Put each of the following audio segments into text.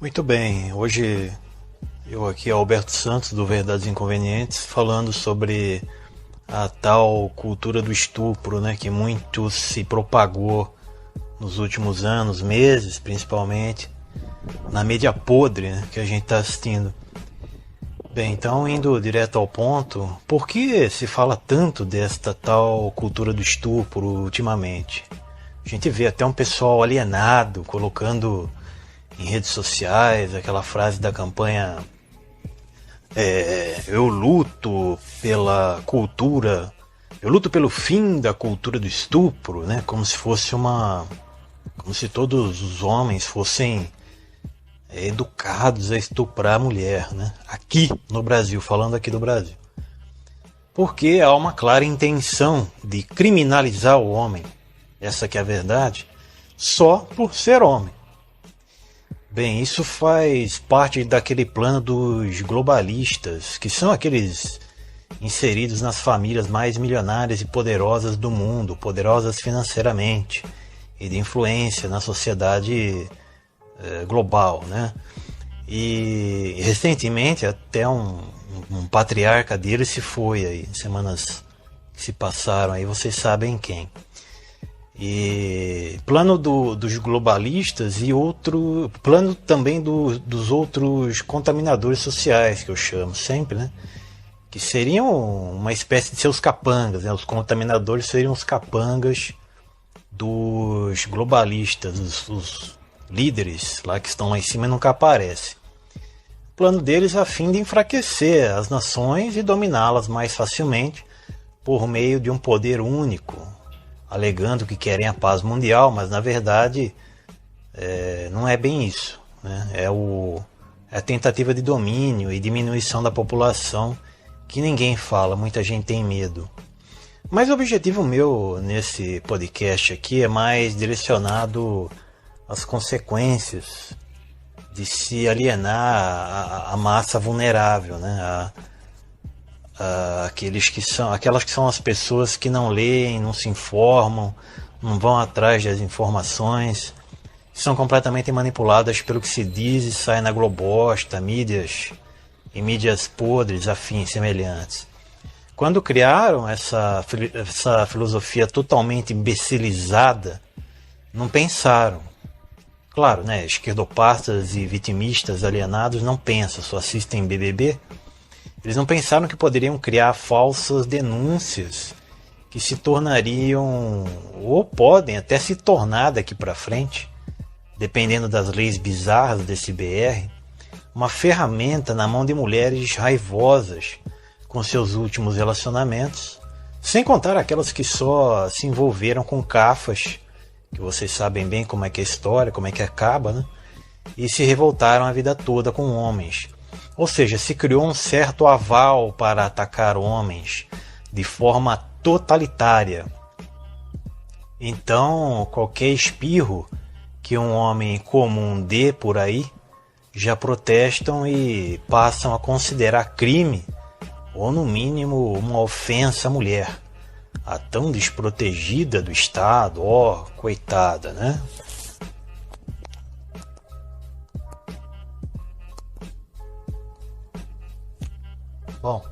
Muito bem, hoje eu aqui, Alberto Santos, do Verdades Inconvenientes, falando sobre a tal cultura do estupro, né, que muito se propagou nos últimos anos, meses principalmente, na mídia podre, né, que a gente está assistindo. Bem, então indo direto ao ponto, por que se fala tanto desta tal cultura do estupro ultimamente? A gente vê até um pessoal alienado colocando em redes sociais aquela frase da campanha eu luto pela cultura, eu luto pelo fim da cultura do estupro, né? Como se fosse como se todos os homens fossem educados a estuprar a mulher, né? Aqui no Brasil, falando aqui do Brasil. Porque há uma clara intenção de criminalizar o homem, essa que é a verdade, só por ser homem. Bem, isso faz parte daquele plano dos globalistas, que são aqueles inseridos nas famílias mais milionárias e poderosas do mundo, poderosas financeiramente e de influência na sociedade global, né? E recentemente até um patriarca deles se foi aí, semanas que se passaram aí, vocês sabem quem. E plano dos globalistas e outro plano também dos outros contaminadores sociais, que eu chamo sempre, né? Que seriam uma espécie de seus capangas, né? Os contaminadores seriam os capangas dos globalistas, os líderes lá que estão lá em cima e nunca aparecem. O plano deles é a fim de enfraquecer as nações e dominá-las mais facilmente por meio de um poder único, alegando que querem a paz mundial, mas na verdade não é bem isso, né? É a tentativa de domínio e diminuição da população que ninguém fala, muita gente tem medo. Mas o objetivo meu nesse podcast aqui é mais direcionado às consequências de se alienar a massa vulnerável, né? Aquelas que são as pessoas que não leem, não se informam, não vão atrás das informações, são completamente manipuladas pelo que se diz e sai na globosta, mídias e mídias podres, afins, semelhantes. Quando criaram essa filosofia totalmente imbecilizada, não pensaram. Claro, né, esquerdopatas e vitimistas alienados não pensam, só assistem BBB. Eles não pensaram que poderiam criar falsas denúncias que se tornariam, ou podem até se tornar daqui para frente, dependendo das leis bizarras desse BR, uma ferramenta na mão de mulheres raivosas com seus últimos relacionamentos, sem contar aquelas que só se envolveram com cafas, que vocês sabem bem como é que é a história, como é que acaba, né? E se revoltaram a vida toda com homens. Ou seja, se criou um certo aval para atacar homens de forma totalitária. Então, qualquer espirro que um homem comum dê por aí, já protestam e passam a considerar crime, ou no mínimo uma ofensa à mulher, a tão desprotegida do Estado, coitada, né? Bom,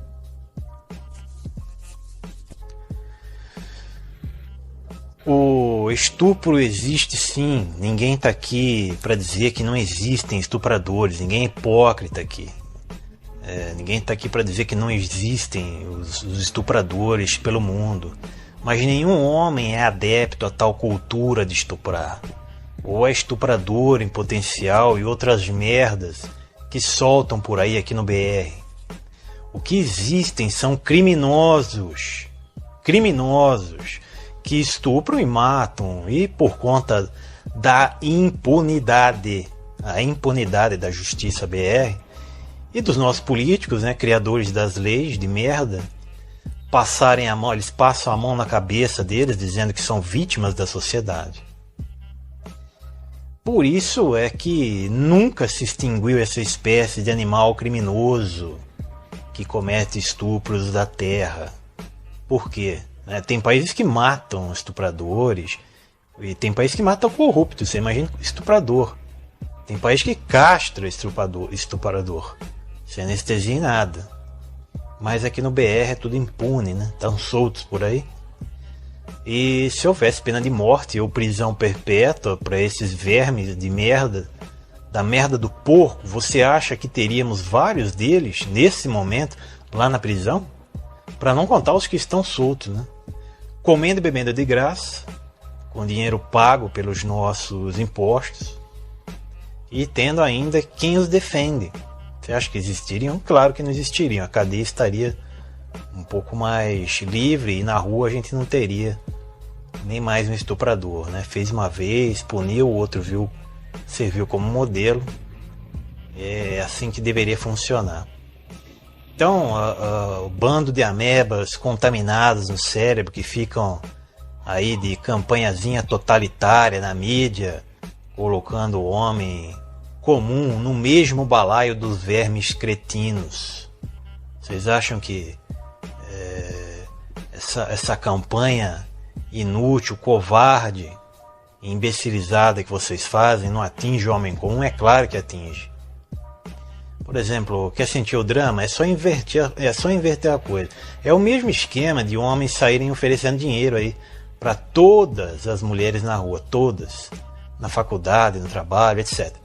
o estupro existe sim, ninguém está aqui para dizer que não existem estupradores, ninguém é hipócrita aqui. Ninguém está aqui para dizer que não existem os estupradores pelo mundo, mas nenhum homem é adepto a tal cultura de estuprar, ou é estuprador em potencial e outras merdas que soltam por aí aqui no BR. O que existem são criminosos que estupram e matam, e por conta da impunidade, a impunidade da justiça BR e dos nossos políticos, né, criadores das leis de merda, eles passam a mão na cabeça deles dizendo que são vítimas da sociedade. Por isso é que nunca se extinguiu essa espécie de animal criminoso que comete estupros da terra. Por quê? Tem países que matam estupradores e tem países que matam corruptos. Você imagina estuprador. Tem país que castra estuprador, sem anestesia e nada. Mas aqui no BR é tudo impune, né? Estão soltos por aí. E se houvesse pena de morte ou prisão perpétua para esses vermes de merda, da merda do porco, você acha que teríamos vários deles nesse momento lá na prisão? Para não contar os que estão soltos, né? Comendo e bebendo de graça, com dinheiro pago pelos nossos impostos, e tendo ainda quem os defende. Você acha que existiriam? Claro que não existiriam. A cadeia estaria um pouco mais livre e na rua a gente não teria nem mais um estuprador, né? Fez uma vez, puniu, o outro serviu como modelo. É assim que deveria funcionar. Então, o bando de amebas contaminadas no cérebro que ficam aí de campanhazinha totalitária na mídia, colocando o homem comum no mesmo balaio dos vermes cretinos. Vocês acham que essa campanha inútil, covarde, imbecilizada que vocês fazem não atinge o homem comum? É claro que atinge. Por exemplo, quer sentir o drama? É só inverter a coisa. É o mesmo esquema de homens saírem oferecendo dinheiro aí para todas as mulheres na rua, todas, na faculdade, no trabalho, etc.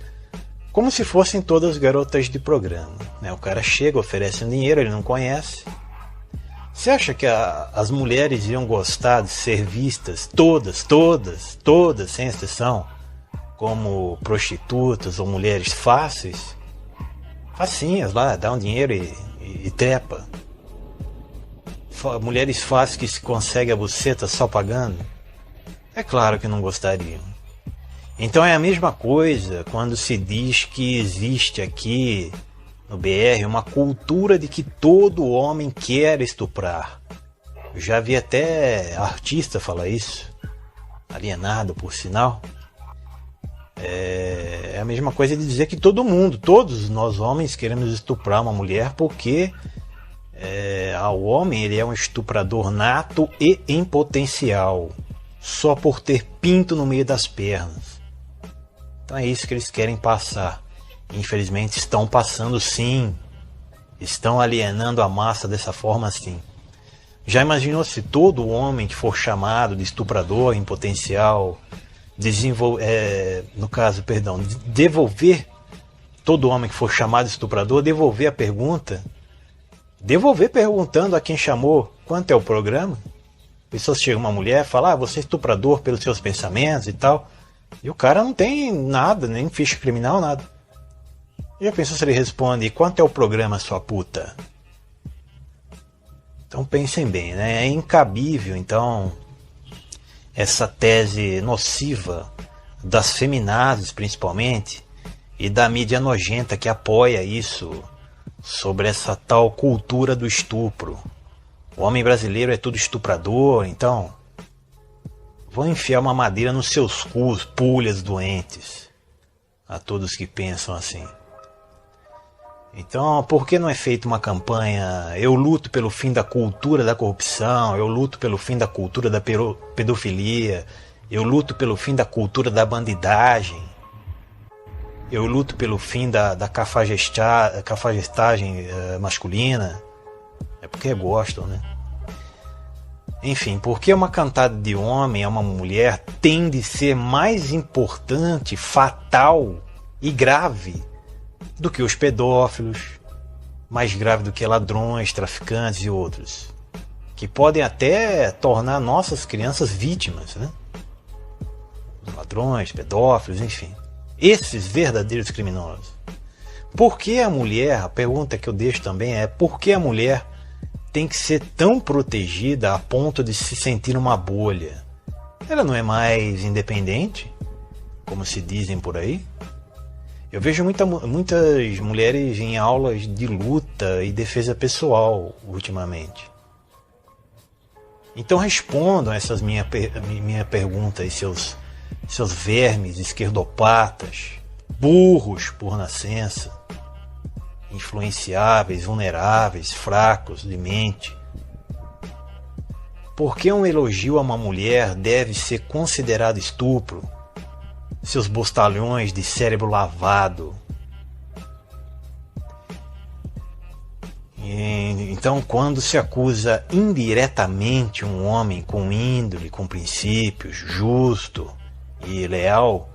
Como se fossem todas garotas de programa, né? O cara chega, oferece um dinheiro, ele não conhece. Você acha que as mulheres iam gostar de ser vistas todas, sem exceção, como prostitutas ou mulheres fáceis? Facinhas lá, dá um dinheiro e trepa. Mulheres fáceis que se conseguem a buceta só pagando? É claro que não gostariam. Então é a mesma coisa quando se diz que existe aqui no BR uma cultura de que todo homem quer estuprar. Eu já vi até artista falar isso, alienado por sinal. É a mesma coisa de dizer que todos nós homens queremos estuprar uma mulher porque o homem ele é um estuprador nato e em potencial, só por ter pinto no meio das pernas. Então é isso que eles querem passar. Infelizmente estão passando sim. Estão alienando a massa dessa forma sim. Já imaginou se todo homem que for chamado de estuprador em potencial, devolver, todo homem que for chamado de estuprador, devolver a pergunta, devolver perguntando a quem chamou quanto é o programa? Pessoas chega uma mulher e fala, você é estuprador pelos seus pensamentos e tal, e o cara não tem nada, nem ficha criminal, nada. Já pensou se ele responde, quanto é o programa, sua puta? Então pensem bem, né? É incabível, então, essa tese nociva das feminazes, principalmente, e da mídia nojenta que apoia isso, sobre essa tal cultura do estupro. O homem brasileiro é tudo estuprador, então vou enfiar uma madeira nos seus cus, pulhas doentes, a todos que pensam assim. Então, por que não é feita uma campanha? Eu luto pelo fim da cultura da corrupção, eu luto pelo fim da cultura da pedofilia, eu luto pelo fim da cultura da bandidagem, eu luto pelo fim da cafajestagem masculina. É porque gostam, né? Enfim, porque uma cantada de homem a uma mulher tem de ser mais importante, fatal e grave do que os pedófilos, mais grave do que ladrões, traficantes e outros, que podem até tornar nossas crianças vítimas, né? Ladrões, pedófilos, enfim, esses verdadeiros criminosos. Por que a mulher, a pergunta que eu deixo também é, por que a mulher tem que ser tão protegida a ponto de se sentir uma bolha? Ela não é mais independente, como se dizem por aí? Eu vejo muitas mulheres em aulas de luta e defesa pessoal ultimamente. Então respondam essas minha perguntas, seus vermes esquerdopatas, burros por nascença, influenciáveis, vulneráveis, fracos de mente. Por que um elogio a uma mulher deve ser considerado estupro? seus bostalhões de cérebro lavado. Então, quando se acusa indiretamente um homem com índole, com princípios, justo e leal,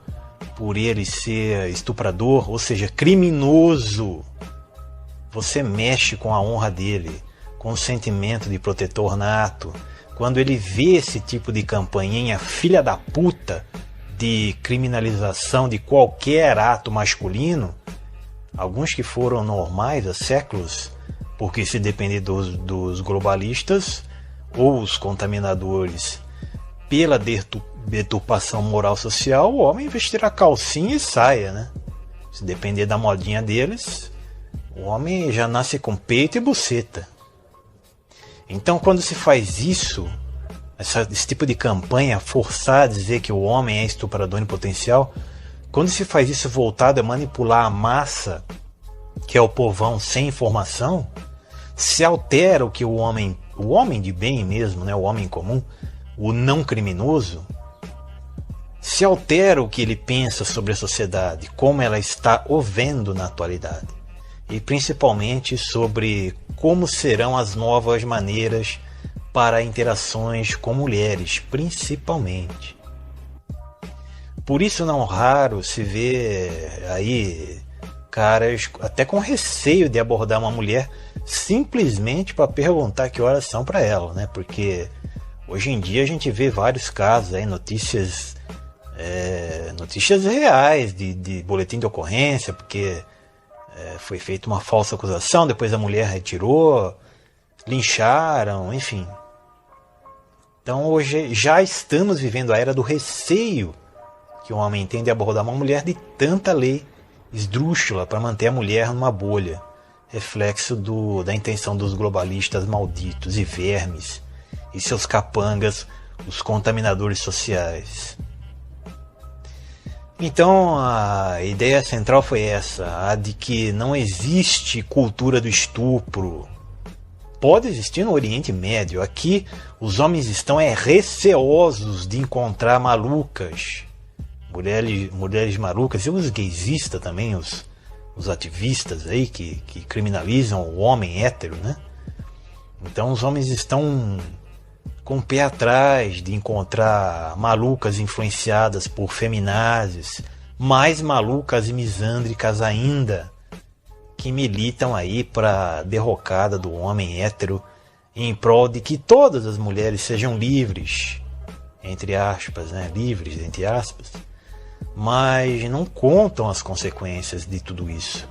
por ele ser estuprador, ou seja, criminoso, você mexe com a honra dele, com o sentimento de protetor nato. Quando ele vê esse tipo de campainha filha da puta de criminalização de qualquer ato masculino, alguns que foram normais há séculos, porque se depender dos globalistas ou os contaminadores pela deturpação moral social, o homem vestirá calcinha e saia, né? Se depender da modinha deles, o homem já nasce com peito e buceta. Então, quando se faz isso, esse tipo de campanha, forçar a dizer que o homem é estuprador em potencial, quando se faz isso voltado a manipular a massa, que é o povão sem informação, se altera o que o homem de bem mesmo, né, o homem comum, o não criminoso, se altera o que ele pensa sobre a sociedade, como ela está o vendo na atualidade, e principalmente sobre como serão as novas maneiras para interações com mulheres, principalmente. Por isso não raro se vê aí caras até com receio de abordar uma mulher simplesmente para perguntar que horas são para ela, né? Porque hoje em dia a gente vê vários casos aí, notícias reais de boletim de ocorrência, porque foi feita uma falsa acusação, depois a mulher retirou, lincharam, enfim. Então hoje já estamos vivendo a era do receio que o homem tem de abordar uma mulher, de tanta lei esdrúxula para manter a mulher numa bolha, reflexo da intenção dos globalistas malditos e vermes e seus capangas, os contaminadores sociais. Então a ideia central foi essa, a de que não existe cultura do estupro. Pode existir no Oriente Médio. Aqui os homens estão receosos de encontrar malucas, mulheres malucas, e os gaysistas também, os ativistas aí que criminalizam o homem hétero, né? Então os homens estão com o pé atrás de encontrar malucas influenciadas por feminazes, mais malucas e misândricas ainda, que militam aí para a derrocada do homem hétero em prol de que todas as mulheres sejam livres, entre aspas, né? Livres, entre aspas, mas não contam as consequências de tudo isso.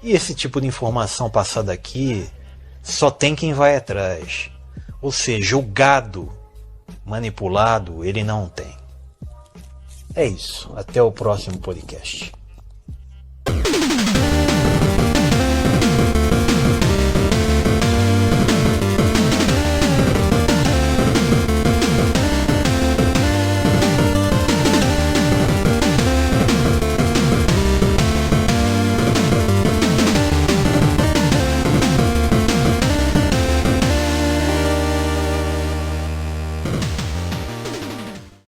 E esse tipo de informação passada aqui só tem quem vai atrás. Ou seja, o gado manipulado ele não tem. É isso. Até o próximo podcast.